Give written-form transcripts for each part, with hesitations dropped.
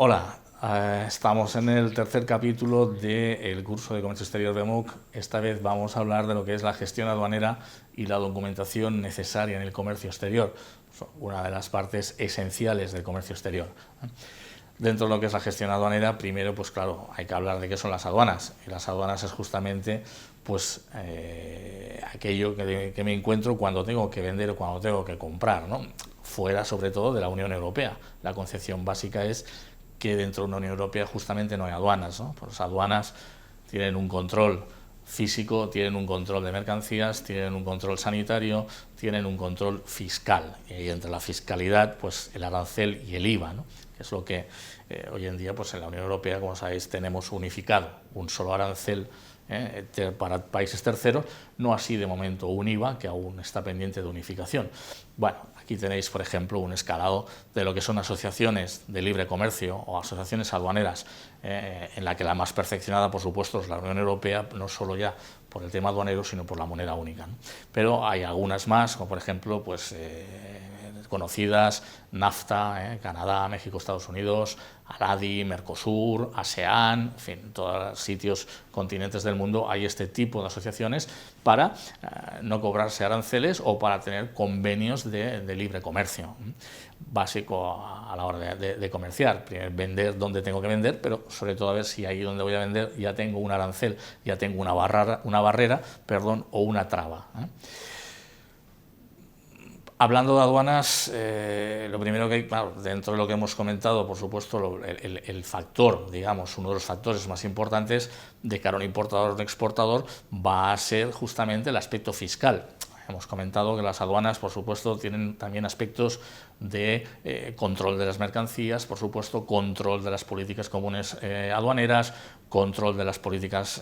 Hola, estamos en el tercer capítulo del curso de Comercio Exterior de MOOC. Esta vez vamos a hablar de lo que es la gestión aduanera y la documentación necesaria en el comercio exterior, una de las partes esenciales del comercio exterior. Dentro de lo que es la gestión aduanera, primero, pues claro, hay que hablar de qué son las aduanas. Y las aduanas es justamente pues aquello que me encuentro cuando tengo que vender o cuando tengo que comprar, ¿no? Fuera sobre todo de la Unión Europea. La concepción básica es que dentro de la Unión Europea justamente no hay aduanas, ¿no? Pues las aduanas tienen un control físico, tienen un control de mercancías, tienen un control sanitario, tienen un control fiscal. Y entre la fiscalidad, pues el arancel y el IVA, ¿no? Que es lo que hoy en día, pues en la Unión Europea, como sabéis, tenemos unificado un solo arancel para países terceros, no así de momento un IVA, que aún está pendiente de unificación. Bueno, aquí tenéis, por ejemplo, un escalado de lo que son asociaciones de libre comercio o asociaciones aduaneras, en la que la más perfeccionada, por supuesto, es la Unión Europea, no solo ya por el tema aduanero, sino por la moneda única, ¿no? Pero hay algunas más, como por ejemplo, pues conocidas, NAFTA, Canadá, México, Estados Unidos, ALADI, Mercosur, ASEAN, en fin, todos los sitios, continentes del mundo hay este tipo de asociaciones para no cobrarse aranceles o para tener convenios de libre comercio. Básico a la hora de comerciar, primero vender donde tengo que vender, pero sobre todo a ver si ahí donde voy a vender ya tengo un arancel, ya tengo una barrera, o una traba. Hablando de aduanas, lo primero que hay, claro, dentro de lo que hemos comentado, por supuesto, el factor, digamos, uno de los factores más importantes de cara a un importador o un exportador va a ser justamente el aspecto fiscal. Hemos comentado que las aduanas, por supuesto, tienen también aspectos de control de las mercancías, por supuesto, control de las políticas comunes aduaneras, control de las políticas,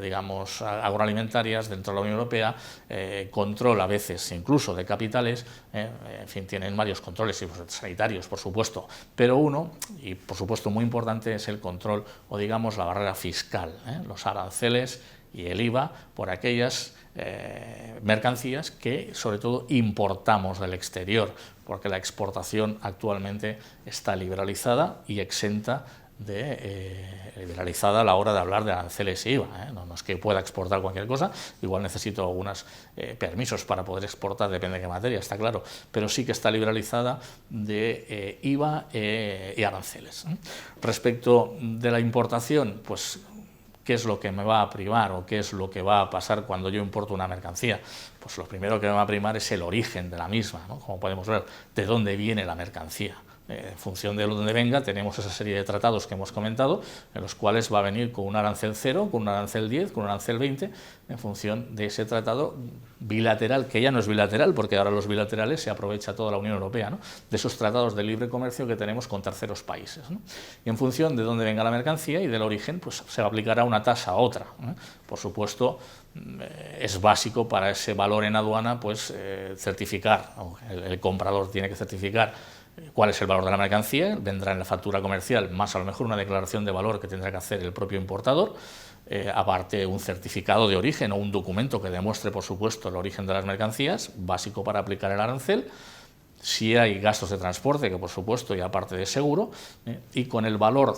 digamos, agroalimentarias dentro de la Unión Europea, control a veces incluso de capitales, en fin, tienen varios controles sanitarios, por supuesto, pero uno, y por supuesto muy importante, es el control o digamos la barrera fiscal, los aranceles y el IVA por aquellas mercancías que sobre todo importamos del exterior, porque la exportación actualmente está liberalizada y exenta liberalizada a la hora de hablar de aranceles e IVA. No es que pueda exportar cualquier cosa, igual necesito algunos permisos para poder exportar, depende de qué materia, está claro, pero sí que está liberalizada de IVA y aranceles. Respecto de la importación, pues ¿qué es lo que me va a primar o qué es lo que va a pasar cuando yo importo una mercancía? Pues lo primero que me va a primar es el origen de la misma, ¿no? Como podemos ver, de dónde viene la mercancía. En función de dónde venga, tenemos esa serie de tratados que hemos comentado, en los cuales va a venir con un arancel 0, con un arancel 10, con un arancel 20, en función de ese tratado bilateral, que ya no es bilateral, porque ahora los bilaterales se aprovecha toda la Unión Europea, ¿no? De esos tratados de libre comercio que tenemos con terceros países, ¿no? Y en función de dónde venga la mercancía y del origen, pues se aplicará una tasa a otra, ¿eh? Por supuesto, es básico para ese valor en aduana, pues certificar, el comprador tiene que certificar cuál es el valor de la mercancía, vendrá en la factura comercial, más a lo mejor una declaración de valor que tendrá que hacer el propio importador, aparte un certificado de origen o un documento que demuestre, por supuesto, el origen de las mercancías, básico para aplicar el arancel. Si hay gastos de transporte, que por supuesto, y aparte de seguro, y con el valor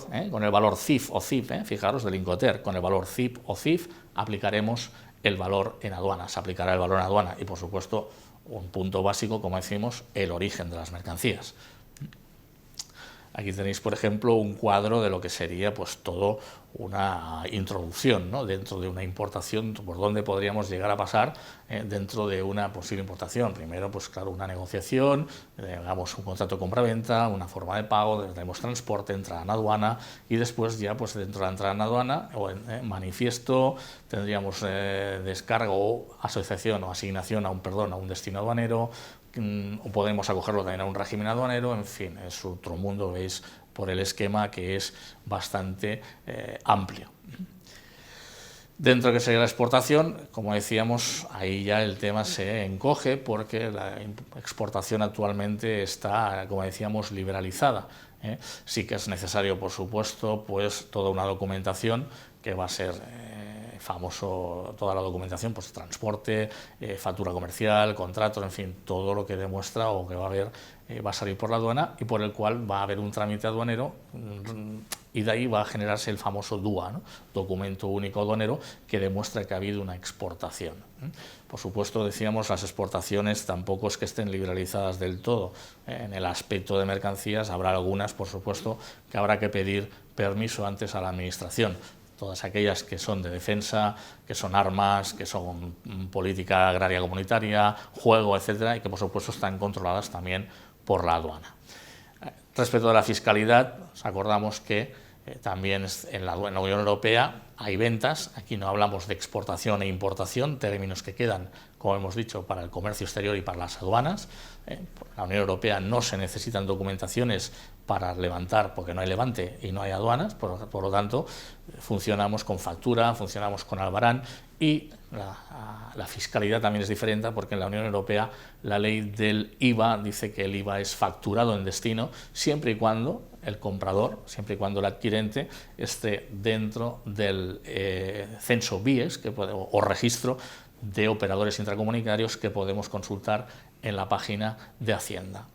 CIF o CIF, fijaros, del Incoterm, con el valor CIF o CIF aplicaremos el valor en aduana, se aplicará el valor en aduana y, por supuesto, un punto básico, como decimos, el origen de las mercancías. Aquí tenéis, por ejemplo, un cuadro de lo que sería pues todo una introducción, ¿no? Dentro de una importación, por dónde podríamos llegar a pasar dentro de una posible importación. Primero, pues claro, una negociación, digamos un contrato de compra-venta, una forma de pago, tenemos transporte, entrada en aduana y después ya pues dentro de la entrada en aduana o en manifiesto tendríamos descarga o asociación o asignación a un destino aduanero, o podemos acogerlo también a un régimen aduanero, en fin, es otro mundo, veis, por el esquema que es bastante amplio. Dentro de que sería la exportación, como decíamos, ahí ya el tema se encoge porque la exportación actualmente está, como decíamos, liberalizada. Sí que es necesario, por supuesto, pues toda una documentación que va a ser toda la documentación, pues transporte, factura comercial, contratos, en fin, todo lo que demuestra o que va a haber, va a salir por la aduana y por el cual va a haber un trámite aduanero y de ahí va a generarse el famoso DUA, ¿no? Documento único aduanero, que demuestra que ha habido una exportación. Por supuesto, decíamos, las exportaciones tampoco es que estén liberalizadas del todo. En el aspecto de mercancías habrá algunas, por supuesto, que habrá que pedir permiso antes a la Administración. Todas aquellas que son de defensa, que son armas, que son política agraria comunitaria, juego, etcétera, y que por supuesto están controladas también por la aduana. Respecto a la fiscalidad, os acordamos que también en la Unión Europea hay ventas, aquí no hablamos de exportación e importación, términos que quedan, como hemos dicho, para el comercio exterior y para las aduanas. En la Unión Europea no se necesitan documentaciones para levantar, porque no hay levante y no hay aduanas, por lo tanto funcionamos con factura, funcionamos con albarán, y la fiscalidad también es diferente, porque en la Unión Europea la ley del IVA dice que el IVA es facturado en destino siempre y cuando el comprador, siempre y cuando el adquirente esté dentro del censo BIES o registro de operadores intracomunitarios que podemos consultar en la página de Hacienda.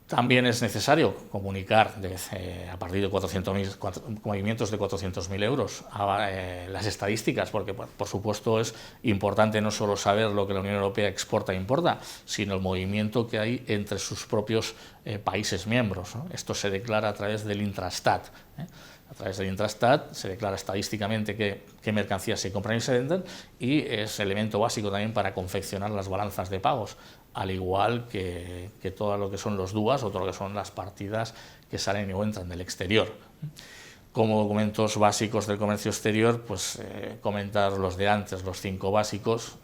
También es necesario comunicar a partir de movimientos de 400.000 euros las estadísticas, porque por supuesto es importante no solo saber lo que la Unión Europea exporta e importa, sino el movimiento que hay entre sus propios países miembros, ¿no? Esto se declara a través del Intrastat. A través del Intrastat se declara estadísticamente qué mercancías se compran y se venden, y es elemento básico también para confeccionar las balanzas de pagos, al igual que todo lo que son los DUAs o todo lo que son las partidas que salen o entran del exterior. Como documentos básicos del comercio exterior, pues comentar los de antes, los 5 básicos.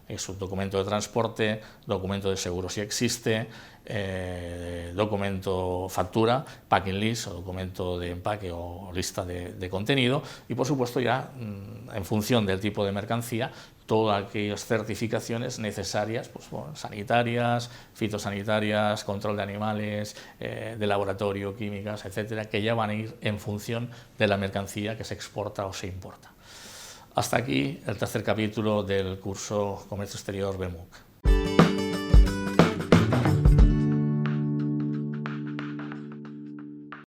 Es un documento de transporte, documento de seguro si existe, documento factura, packing list o documento de empaque o lista de contenido, y por supuesto ya en función del tipo de mercancía, todas aquellas certificaciones necesarias, pues, sanitarias, fitosanitarias, control de animales, de laboratorio, químicas, etcétera, que ya van a ir en función de la mercancía que se exporta o se importa. Hasta aquí el tercer capítulo del curso Comercio Exterior BMUC.